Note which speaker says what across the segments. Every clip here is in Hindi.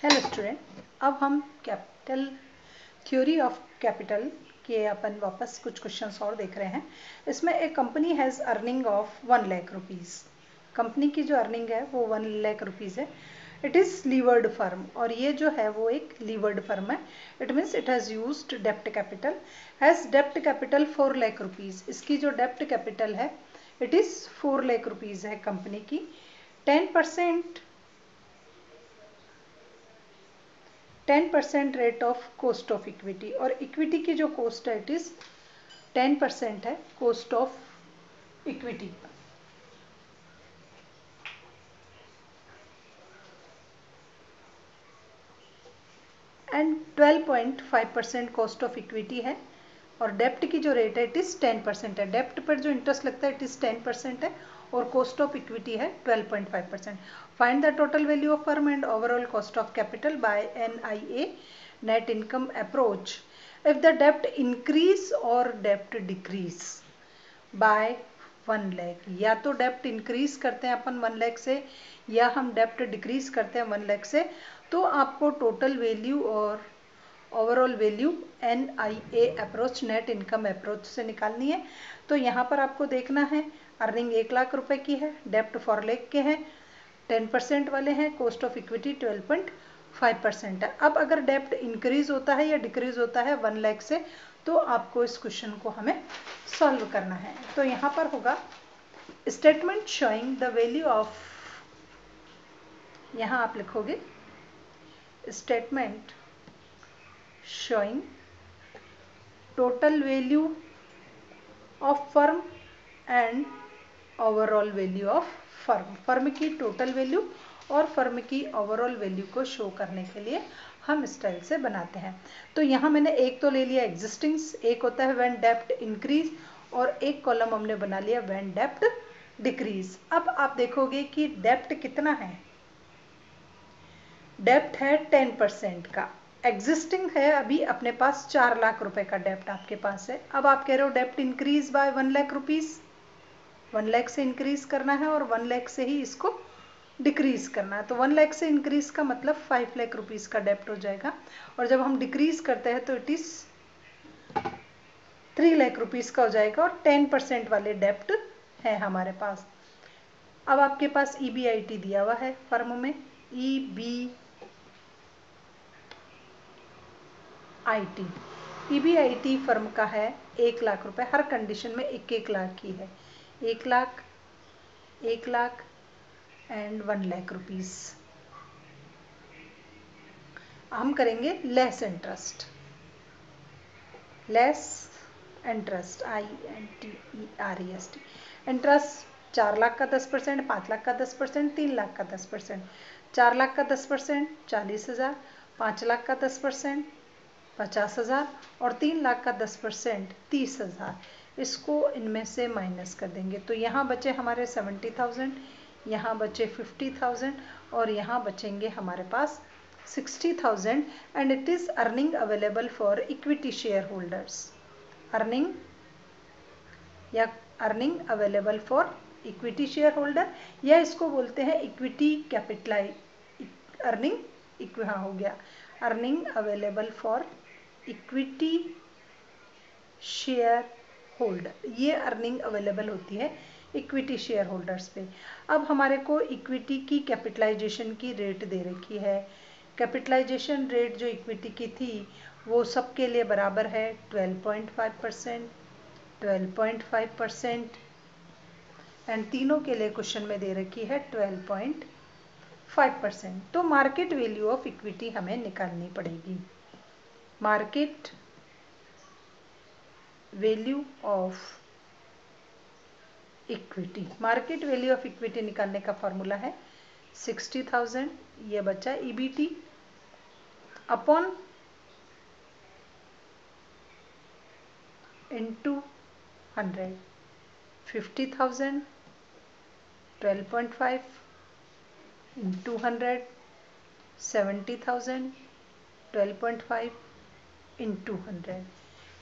Speaker 1: हेलो स्टूडेंट, अब हम कैपिटल थ्योरी ऑफ कैपिटल के अपन वापस कुछ क्वेश्चंस और देख रहे हैं। इसमें एक company has earning of 1 lakh rupees. Company की जो अर्निंग है वो 1 लाख रुपीज़ है। इट इज़ लीवर्ड फर्म, और ये जो है वो एक लीवर्ड फर्म है। It means it has used डेप्ट कैपिटल। हैज़ डेप्ट कैपिटल 4 लाख रुपीज़। इसकी जो डेप्ट कैपिटल है इट इज़ 4 लाख रुपीज़ है कंपनी की। 10% rate of cost of equity, और इक्विटी की जो कॉस्ट है इट इज 10% है cost of equity. And 12.5% cost of equity है, और डेप्ट की जो रेट है इट इज 10% है। डेप्ट पर जो इंटरेस्ट लगता है इट इज 10% है, और कॉस्ट ऑफ इक्विटी है 12.5%। Find the total value of firm and overall cost of capital by NIA net income approach if the debt increase और debt decrease by 1 लाख। या तो डेप्ट इंक्रीज करते हैं अपन 1 लाख से, या हम डेप्ट डिक्रीज करते हैं 1 लाख से, तो आपको टोटल वैल्यू और overall value NIA approach net income approach से निकालनी है। तो यहाँ पर आपको देखना है अर्निंग 1 लाख रुपए की है, डेप्ट 4 लाख के हैं, 10% वाले हैं, कॉस्ट ऑफ इक्विटी 12.5% है। अब अगर डेप्ट इंक्रीज होता है या डिक्रीज होता है 1 लाख से, तो आपको इस क्वेश्चन को हमें सॉल्व करना है। तो यहाँ पर होगा statement showing the value of, यहाँ आप लिखोगे statement showing total value of firm and overall value of firm. Firm की टोटल वैल्यू और फर्म की ओवरऑल वैल्यू को शो करने के लिए हम इस स्टाइल से बनाते हैं। तो यहाँ मैंने एक तो ले लिया एग्जिस्टिंग्स, एक होता है व्हेन डेप्ट इंक्रीज, और एक कॉलम हमने बना लिया व्हेन डेप्ट डिक्रीज। अब आप देखोगे कि डेप्ट कितना है, डेप्ट है 10% का। एग्जिस्टिंग है अभी अपने पास 4 लाख रुपए का डेप्ट आपके पास है। अब आप कह रहे हो डेप्ट increase by 1 lakh rupees, 1 lakh से इंक्रीज करना है और 1 लाख से ही इसको डिक्रीज करना है। तो 1 लाख से इंक्रीज का मतलब 5 लाख रुपीज का डेप्ट हो जाएगा, और जब हम डिक्रीज करते हैं तो इट इज 3 लाख रुपीज का हो जाएगा, और 10% वाले डेप्ट है हमारे पास। अब आपके पास EBIT दिया हुआ है फर्म में, EBIT फर्म का है 1 लाख रुपए। हर कंडीशन में 1-1 लाख की है, 1 लाख, 1 लाख एंड 1 लाख रुपीज। हम करेंगे less interest, less interest INTEREST। Interest 4 lakh का 10%, 5 लाख का 10%, 3 लाख का 10%। 4 लाख का 10% 40,000, 5 लाख का 10% 50,000, और 3 लाख का 10% 30,000। इसको इनमें से माइनस कर देंगे, तो यहाँ बचे हमारे 70,000, यहाँ बचे 50,000, और यहाँ बचेंगे हमारे पास 60,000। And it is earning available for equity share holders. Earning या earning available for equity share holder, या इसको बोलते हैं इक्विटी कैपिटलाइज अर्निंग। हाँ हो गया, earning available for equity share holder. ये अर्निंग अवेलेबल होती है इक्विटी शेयर होल्डर्स पे। अब हमारे को इक्विटी की कैपिटलाइजेशन की रेट दे रखी है। कैपिटलाइजेशन रेट जो इक्विटी की थी वो सबके लिए बराबर है 12.5%, 12.5%, एंड तीनों के लिए क्वेश्चन में दे रखी है 12.5%। तो मार्केट वैल्यू ऑफ इक्विटी हमें निकालनी पड़ेगी। Market value of equity, market value of equity निकालने का फॉर्मूला है 60,000, ये बचा EBT upon into 100, 50,000 12.5 into 100, 70,000 12.5 into 100।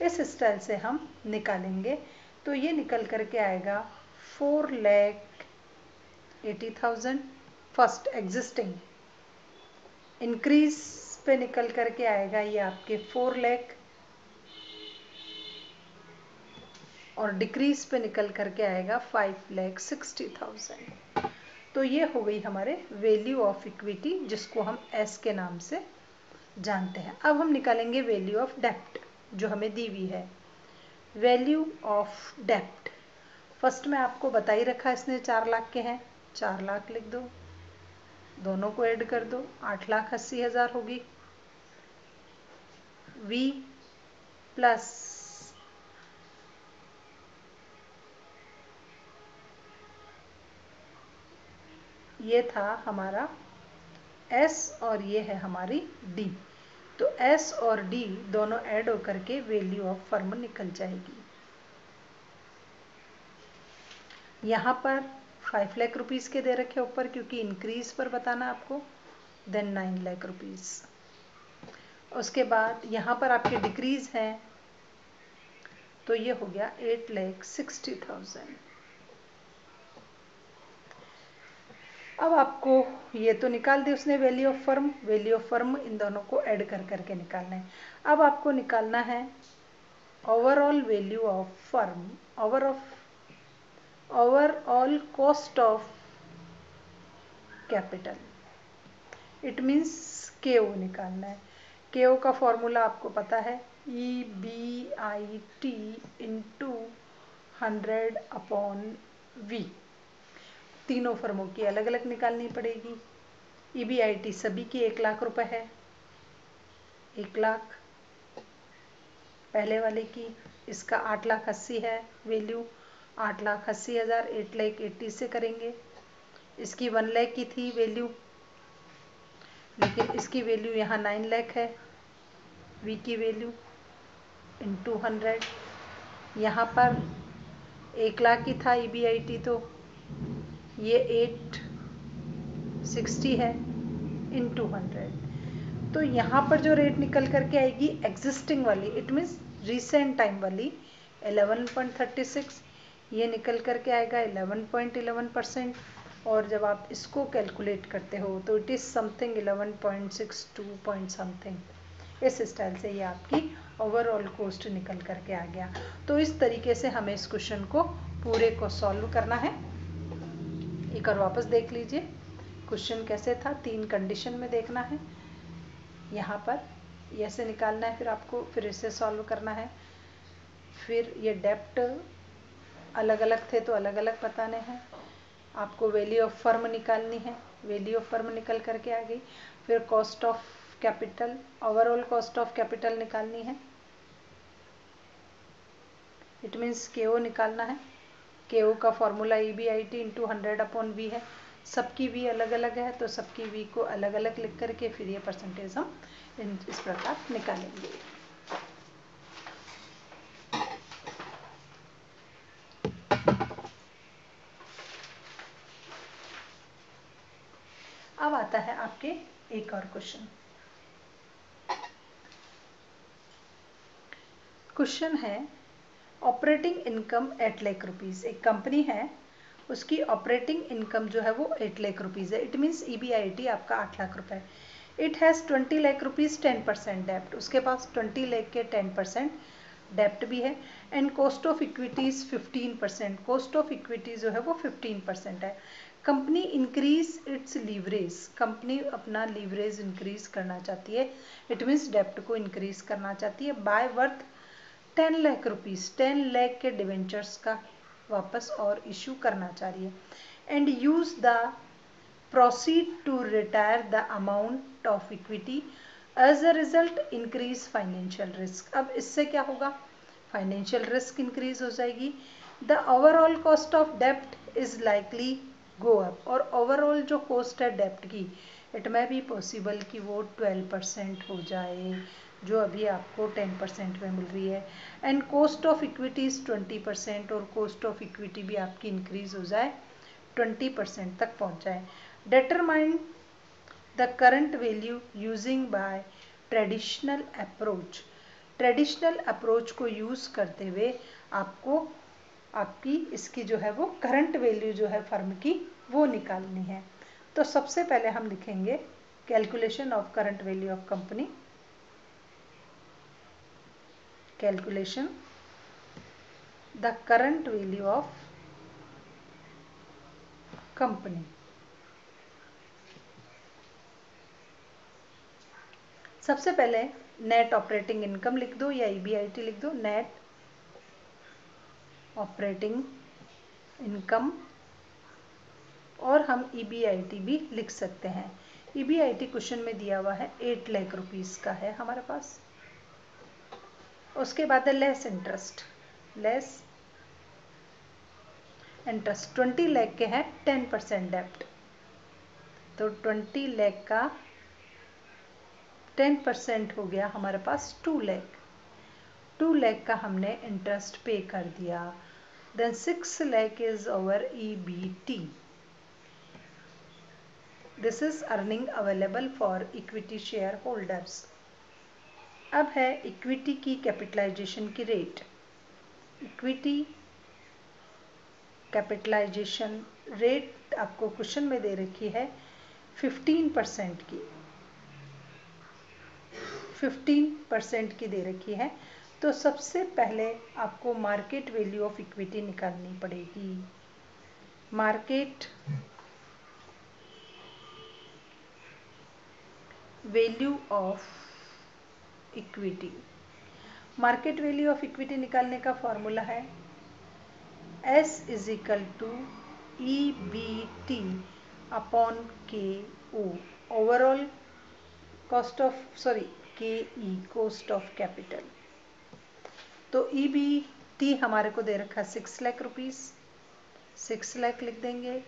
Speaker 1: इस स्टाइल से हम निकालेंगे, तो ये निकल करके आएगा 4,80,000 फर्स्ट एग्जिस्टिंग, इंक्रीज पे निकल करके आएगा ये आपके 4 लाख, और डिक्रीज पे निकल करके आएगा 5,60,000। तो ये हो गई हमारे वैल्यू ऑफ इक्विटी, जिसको हम एस के नाम से जानते हैं। अब हम निकालेंगे वैल्यू ऑफ डेप्ट जो हमें दी हुई है। वैल्यू ऑफ डेप्ट फर्स्ट में आपको बता ही रखा, इसने 4 लाख के हैं, 4 लाख लिख दो, दोनों को ऐड कर दो, 8,80,000 होगी। V प्लस ये था हमारा S और ये है हमारी D। तो S और D दोनों ऐड होकर के वैल्यू ऑफ फर्म निकल जाएगी। यहाँ पर 5 लाख रुपीज़ के दे रखे ऊपर, क्योंकि इंक्रीज पर बताना आपको, देन 9 लाख रुपीज़। उसके बाद यहाँ पर आपके डिक्रीज हैं, तो ये हो गया 8,60,000। अब आपको ये तो निकाल दी उसने value of firm, value of firm इन दोनों को ऐड कर करके निकालना है। अब आपको निकालना है overall value of firm, overall cost of capital, it means KO निकालना है। KO का फॉर्मूला आपको पता है, EBIT इंटू 100/V। तीनों फर्मों की अलग अलग निकालनी पड़ेगी। EBIT सभी की 1 लाख रुपए है, 1 लाख पहले वाले की, इसका 8,80,000 है वैल्यू, 8,80,000 8,80,000 से करेंगे। इसकी 1 लाख की थी वैल्यू, लेकिन इसकी वैल्यू यहाँ 9 लाख है, V की वैल्यू इंटू 100। यहाँ पर 1 लाख की था EBIT, तो ये 860 है इंटू 100। तो यहाँ पर जो रेट निकल करके आएगी एग्जिस्टिंग वाली, इट मीन्स रिसेंट टाइम वाली, 11.36, ये निकल करके आएगा 11.11%। और जब आप इसको कैलकुलेट करते हो तो it is something 11.62 point something. इस स्टाइल से ये आपकी ओवरऑल कॉस्ट निकल करके आ गया। तो इस तरीके से हमें इस क्वेश्चन को पूरे को सॉल्व करना है। एक और वापस देख लीजिए क्वेश्चन कैसे था, 3 कंडीशन में देखना है। यहाँ पर ऐसे निकालना है, फिर आपको फिर इसे सॉल्व करना है। फिर ये डेप्ट अलग अलग थे तो अलग अलग बताने हैं। आपको वैल्यू ऑफ फर्म निकालनी है, वैल्यू ऑफ फर्म निकल करके आ गई। फिर cost of capital, overall cost of capital निकालनी है, इट मीन्स KO निकालना है। KO का फॉर्मूला EBIT इंटू 100/V है। सबकी V अलग अलग है, तो सबकी V को अलग अलग लिख करके फिर ये परसेंटेज हम इस प्रकार निकालेंगे। अब आता है आपके एक और क्वेश्चन। क्वेश्चन है ऑपरेटिंग इनकम 8 लाख रुपीज़। एक कंपनी है, उसकी ऑपरेटिंग इनकम जो है वो 8 लाख रुपीज़ है, इट मीन्स EBIT आपका 8 लाख रुपए। इट हैज़ 20 लाख रुपीज़ 10% डेप्ट, उसके पास 20 लाख के 10% डेप्ट भी है। And cost of equities 15%, cost of equity जो है वो 15% है। Company increase its leverage, company अपना लीवरेज इंक्रीज करना चाहती है, इट मीन्स डेप्ट को इंक्रीज करना चाहती है by worth 10 lakh rupees, 10 lakh के डिवेंचर्स का वापस और इशू करना चाह रही है। And use the proceed to retire the amount of equity, as a result increase financial risk. अब इससे क्या होगा, फाइनेंशियल रिस्क इंक्रीज हो जाएगी। द ओवरऑल कॉस्ट ऑफ डेप्ट इज लाइकली गो अप, और ओवरऑल जो कॉस्ट है डेप्ट की, इट में भी पॉसिबल कि वो 12% हो जाए, जो अभी आपको 10% में मिल रही है। And cost of equity is 20%, और कॉस्ट ऑफ इक्विटी भी आपकी इंक्रीज हो जाए 20% तक पहुंच जाए। Determine the current value using by traditional approach, traditional approach को यूज़ करते हुए आपको आपकी इसकी जो है वो करंट वैल्यू जो है फर्म की वो निकालनी है। तो सबसे पहले हम लिखेंगे calculation of current value of company, calculation the current value of company. सबसे पहले नेट ऑपरेटिंग इनकम लिख दो या ईबीआईटी लिख दो, नेट ऑपरेटिंग इनकम, और हम ईबीआईटी भी लिख सकते हैं। ईबीआईटी क्वेश्चन में दिया हुआ है 8 लाख रुपीस का है हमारे पास। उसके बाद है less interest, less interest 20 lakh के हैं 10% डेप्ट, तो 20 लाख का 10% हो गया हमारे पास 2 लाख। 2 लाख का हमने इंटरेस्ट पे कर दिया। Then 6 lakh is our EBT. This is earning available for equity share holders. अब है इक्विटी की कैपिटलाइजेशन की रेट। इक्विटी कैपिटलाइजेशन रेट आपको क्वेश्चन में दे रखी है 15% की, 15% की दे रखी है। तो सबसे पहले आपको मार्केट वैल्यू ऑफ इक्विटी निकालनी पड़ेगी। Market value of equity, market value of equity निकालने का फॉर्मूला है S is equal to EBT upon KO, overall cost of KE cost of capital. तो EBT हमारे को दे रखा 6 लाख रुपीस, 6 लाख लिख देंगे।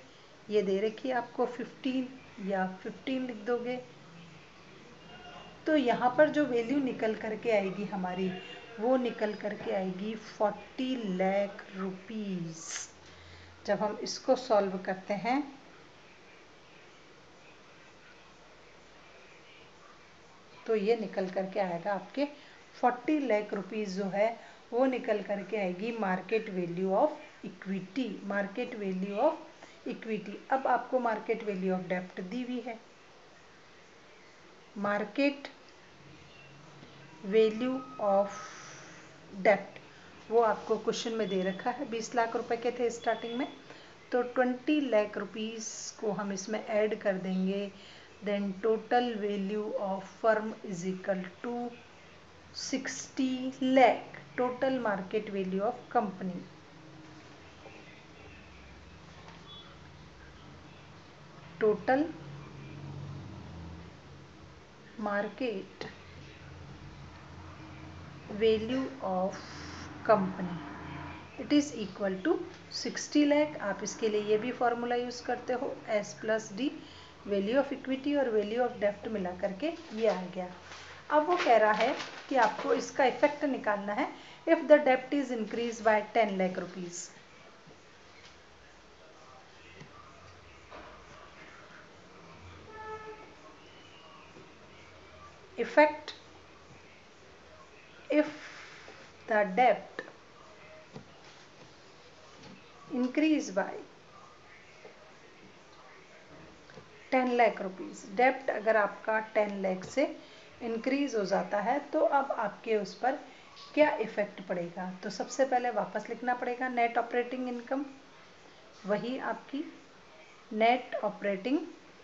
Speaker 1: ये दे रखी है आपको 15 या 15 लिख दोगे। तो यहाँ पर जो वैल्यू निकल करके आएगी हमारी, वो निकल करके आएगी 40 लाख रुपीस। जब हम इसको सॉल्व करते हैं तो ये निकल करके आएगा आपके 40 लाख रुपीस जो है वो निकल करके आएगी market value of equity, market value of equity. अब आपको मार्केट वैल्यू ऑफ डेप्ट दी हुई है। मार्केट वैल्यू ऑफ डेप्ट वो आपको क्वेश्चन में दे रखा है 20 लाख रुपए के थे स्टार्टिंग में, तो 20 लाख रुपीस को हम इसमें ऐड कर देंगे। Then total value of firm is equal to 60 lakh, total market value of company. Total market value of company it is equal to 60 lakh. आप इसके लिए ये भी फॉर्मूला यूज करते हो S plus D, value of equity और वैल्यू ऑफ डेप्ट मिला करके ये आ गया। अब वो कह रहा है कि आपको इसका इफेक्ट निकालना है इफ द डेप्ट is increase by 10 lakh rupees. Effect if the debt increase by 10 lakh rupees, डेप्ट अगर आपका 10 लाख से इंक्रीज हो जाता है तो अब आपके उस पर क्या इफेक्ट पड़ेगा। तो सबसे पहले वापस लिखना पड़ेगा नेट ऑपरेटिंग इनकम, वही आपकी net operating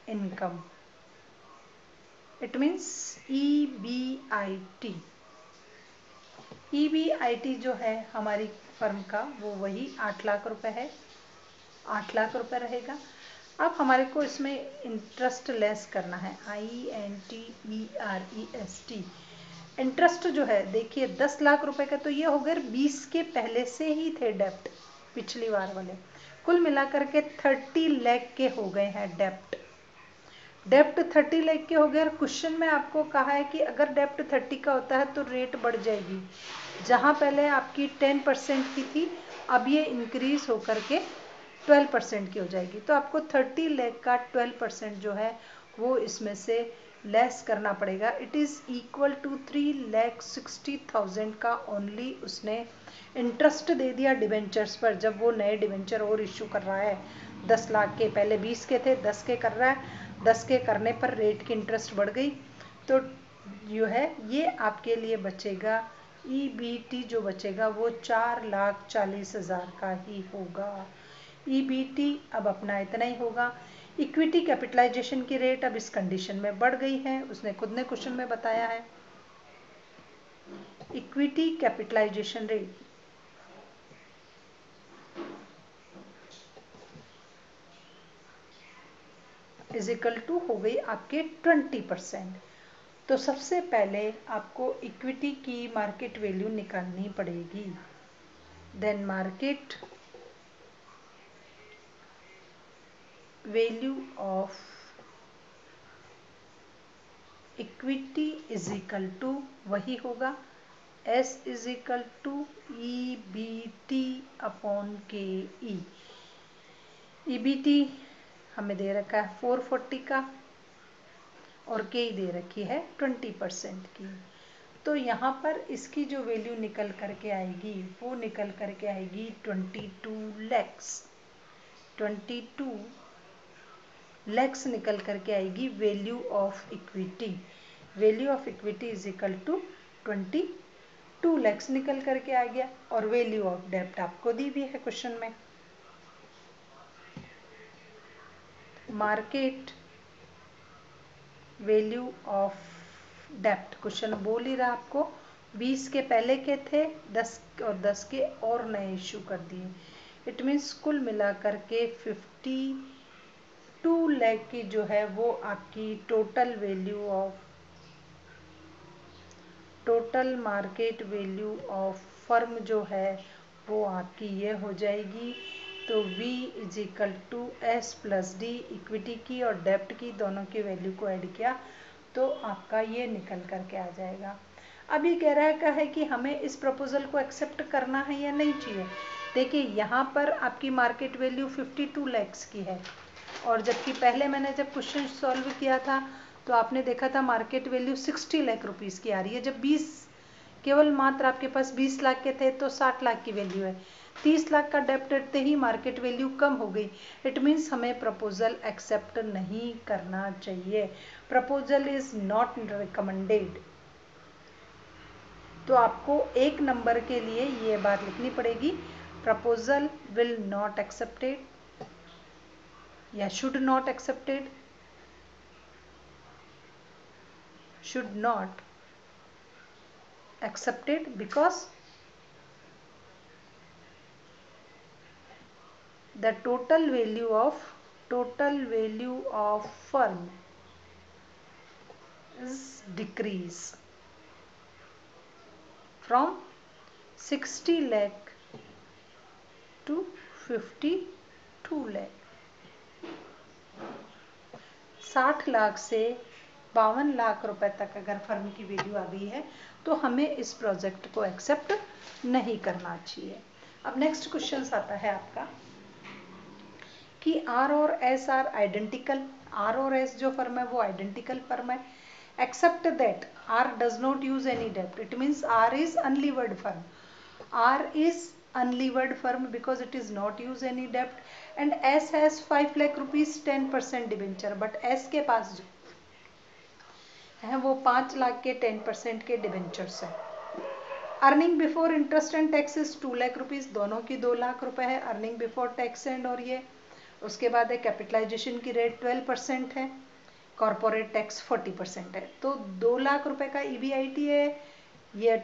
Speaker 1: income, it means EBIT। EBIT जो है हमारी फर्म का वो वही 8 लाख रुपए है, 8 लाख रुपए रहेगा। अब हमारे को इसमें इंटरेस्ट लेस करना है, INTEREST। इंटरेस्ट जो है देखिए 10 लाख रुपए का, तो ये हो गए 20 के पहले से ही थे डेप्ट पिछली बार वाले, कुल मिलाकर के 30 लाख के हो गए हैं डेप्ट। डेप्ट 30 लाख के हो गए और क्वेश्चन में आपको कहा है कि अगर डेप्ट 30 का होता है तो रेट बढ़ जाएगी। जहां पहले आपकी 10% की थी अब ये इंक्रीज होकर के 12% की हो जाएगी। तो आपको 30 लाख का 12% जो है वो इसमें से लेस करना पड़ेगा। इट इज़ इक्वल टू 3,60,000 का ओनली उसने इंटरेस्ट दे दिया डिवेंचर्स पर। जब वो नए डिवेंचर और इश्यू कर रहा है 10 लाख के, पहले 20 के थे 10 के कर रहा है, 10 के करने पर रेट की इंटरेस्ट बढ़ गई, तो जो है ये आपके लिए बचेगा ईबीटी जो बचेगा वो 4,40,000 का ही होगा। ईबीटी अब अपना इतना ही होगा। इक्विटी कैपिटलाइजेशन की रेट अब इस कंडीशन में बढ़ गई है, उसने खुद ने क्वेश्चन में बताया है। Equity capitalization rate is equal to हो गई आपके 20%। तो सबसे पहले आपको इक्विटी की मार्केट वैल्यू निकालनी पड़ेगी। Then market value of equity is equal to वही होगा S is equal to E B T upon K E. E B T हमें दे रखा है 440 का और के दे रखी है 20% की। तो यहाँ पर इसकी जो वैल्यू निकल करके आएगी वो निकल करके आएगी 22 लैक्स। 22 लैक्स निकल करके आएगी value of equity. Value of equity is equal to 22 lakhs निकल करके आ गया। और वैल्यू ऑफ डेब्ट आपको दी भी है क्वेश्चन में। मार्केट वैल्यू ऑफ डेब्ट क्वेश्चन बोल ही रहा आपको 20 के पहले के थे 10 और 10 के और नए इश्यू कर दिए। इट मीन्स कुल मिलाकर के 52 लाख की जो है वो आपकी total value of total market value of firm जो है वो आपकी ये हो जाएगी। तो V is equal to S plus D equity की और डेप्ट की दोनों की वैल्यू को ऐड किया तो आपका ये निकल करके आ जाएगा। अभी कह रहा है कि हमें इस प्रपोजल को एक्सेप्ट करना है या नहीं चाहिए। देखिए यहाँ पर आपकी मार्केट वैल्यू 52 लैक्स की है और जबकि पहले मैंने जब क्वेश्चन सॉल्व किया था तो आपने देखा था मार्केट वैल्यू 60 लाख रुपीस की आ रही है। जब 20 केवल मात्र आपके पास 20 लाख के थे तो 60 लाख की वैल्यू है। 30 लाख का डेब्ट रखते ही मार्केट वैल्यू कम हो गई। इट मीन्स हमें प्रपोजल एक्सेप्ट नहीं करना चाहिए। Proposal is not recommended. तो आपको एक नंबर के लिए ये बात लिखनी पड़ेगी, प्रपोजल विल नॉट एक्सेप्टेड या should not accepted, should not accepted because the total value of firm is decrease from 60 lakh to 52 lakh। 60 lakh से 52 लाख रुपए तक अगर फर्म की वैल्यू आ गई है तो हमें इस प्रोजेक्ट को एक्सेप्ट नहीं करना चाहिए। अब नेक्स्ट क्वेश्चन आता है आपका कि आर और एस आर आइडेंटिकल। आर और एस जो फर्म है वो आइडेंटिकल फर्म है except that R does not use any डेब्ट। It means R is unlevered firm. R is unlevered firm because it is not use any debt and S has 5 lakh rupees 10% debenture but S के पास जो है वो 5 लाख के 10% के डिबेंचर्स है। Earning before interest and tax is 2 lakh rupees, दोनों की 2 लाख रुपए है अर्निंग बिफोर टैक्स एंड और ये। उसके बाद है कैपिटलाइजेशन की रेट 12% है, कॉर्पोरेट टैक्स 40% है। तो 2 लाख रुपए का EBIT है, ये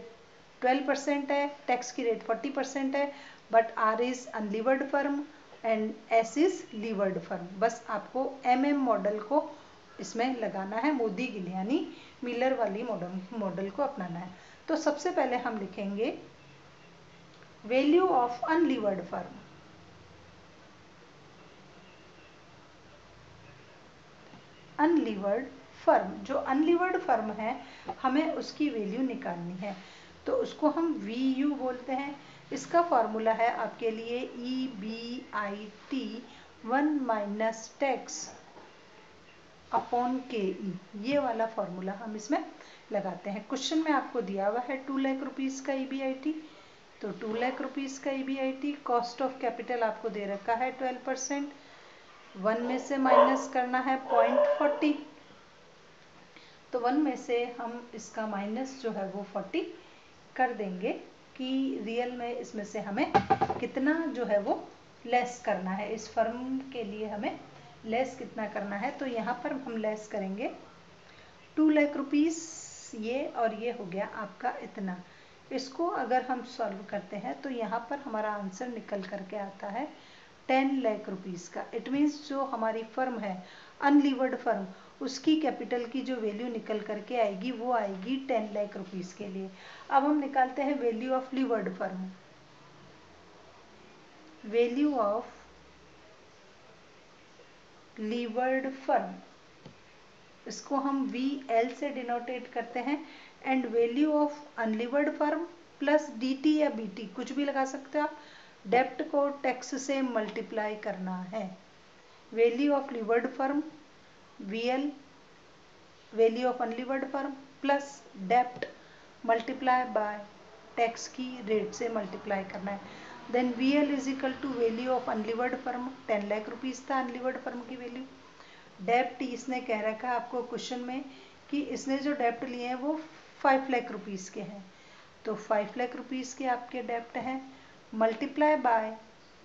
Speaker 1: 12% है, टैक्स की रेट 40% है। But R is unlevered firm and S is levered firm. बस आपको MM मॉडल को इसमें लगाना है, मोदी गिलियानी मिलर वाली मॉडल को अपनाना है। तो सबसे पहले हम लिखेंगे value of unlevered firm. Unlevered firm, जो अनलीवर्ड फर्म है हमें उसकी वैल्यू निकालनी है तो उसको हम VU बोलते हैं। इसका फॉर्मूला है आपके लिए EBIT 1 minus tax upon KE। ये वाला फॉर्मूला हम इसमें लगाते हैं। क्वेश्चन में आपको दिया हुआ है 2 लाख रुपीज का EBIT, तो 2 लाख रुपीज का EBIT। कॉस्ट ऑफ कैपिटल आपको दे रखा है 12%। 1 में से माइनस करना है 0.40, तो 1 में से हम इसका माइनस जो है वो 40 कर देंगे कि रियल में इसमें से हमें कितना जो है वो लेस करना है, इस फर्म के लिए हमें लेस कितना करना है। तो यहाँ पर हम लेस करेंगे 2 लाख रुपीस, ये और ये हो गया आपका इतना। इसको अगर हम सॉल्व करते हैं तो यहाँ पर हमारा आंसर निकल करके आता है 10 लाख रुपीस का। इट मीन्स जो हमारी फर्म है अनलीवर्ड फर्म, उसकी कैपिटल की जो वैल्यू निकल करके आएगी वो आएगी 10 लाख रुपीस के लिए। अब हम निकालते हैं value of levered firm. Value of levered firm, इसको हम VL से डिनोटेट करते हैं, and value of unlevered firm plus DT या BT कुछ भी लगा सकते हो आप, डेप्ट को टैक्स से मल्टीप्लाई करना है। Value of levered firm VL, value of unlevered firm plus डेप्ट मल्टीप्लाई बाय टैक्स की रेट से मल्टीप्लाई करना है। Then VL is equal to value of unlevered firm, 10 lakh rupees था अनलीवर्ड फर्म की वैल्यू। डेप्ट इसने कह रखा है आपको क्वेश्चन में कि इसने जो डेप्ट लिए हैं वो 5 लाख रुपीस के हैं, तो 5 लाख रुपीस के आपके डेप्ट हैं, मल्टीप्लाई बाय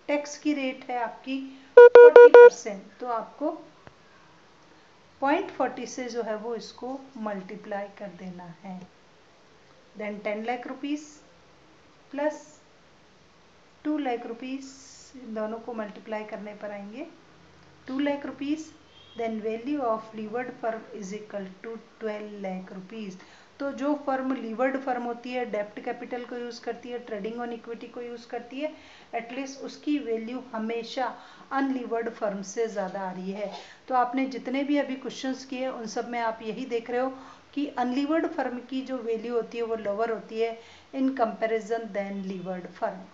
Speaker 1: टैक्स की रेट है आपकी 40%, तो आपको 0.40 से जो है वो इसको मल्टीप्लाई कर देना है। Then 10 lakh rupees plus 2 lakh rupees, इन दोनों को मल्टीप्लाई करने पर आएंगे 2 lakh rupees. Then value of levered firm is equal to 12 lakh rupees. तो जो फर्म लीवर्ड फर्म होती है, डेप्ट कैपिटल को यूज़ करती है, ट्रेडिंग ऑन इक्विटी को यूज़ करती है, एटलीस्ट उसकी वैल्यू हमेशा अनलीवर्ड फर्म से ज़्यादा आ रही है। तो आपने जितने भी अभी क्वेश्चंस किए उन सब में आप यही देख रहे हो कि अनलीवर्ड फर्म की जो वैल्यू होती है वो लोअर होती है in comparison then levered firm.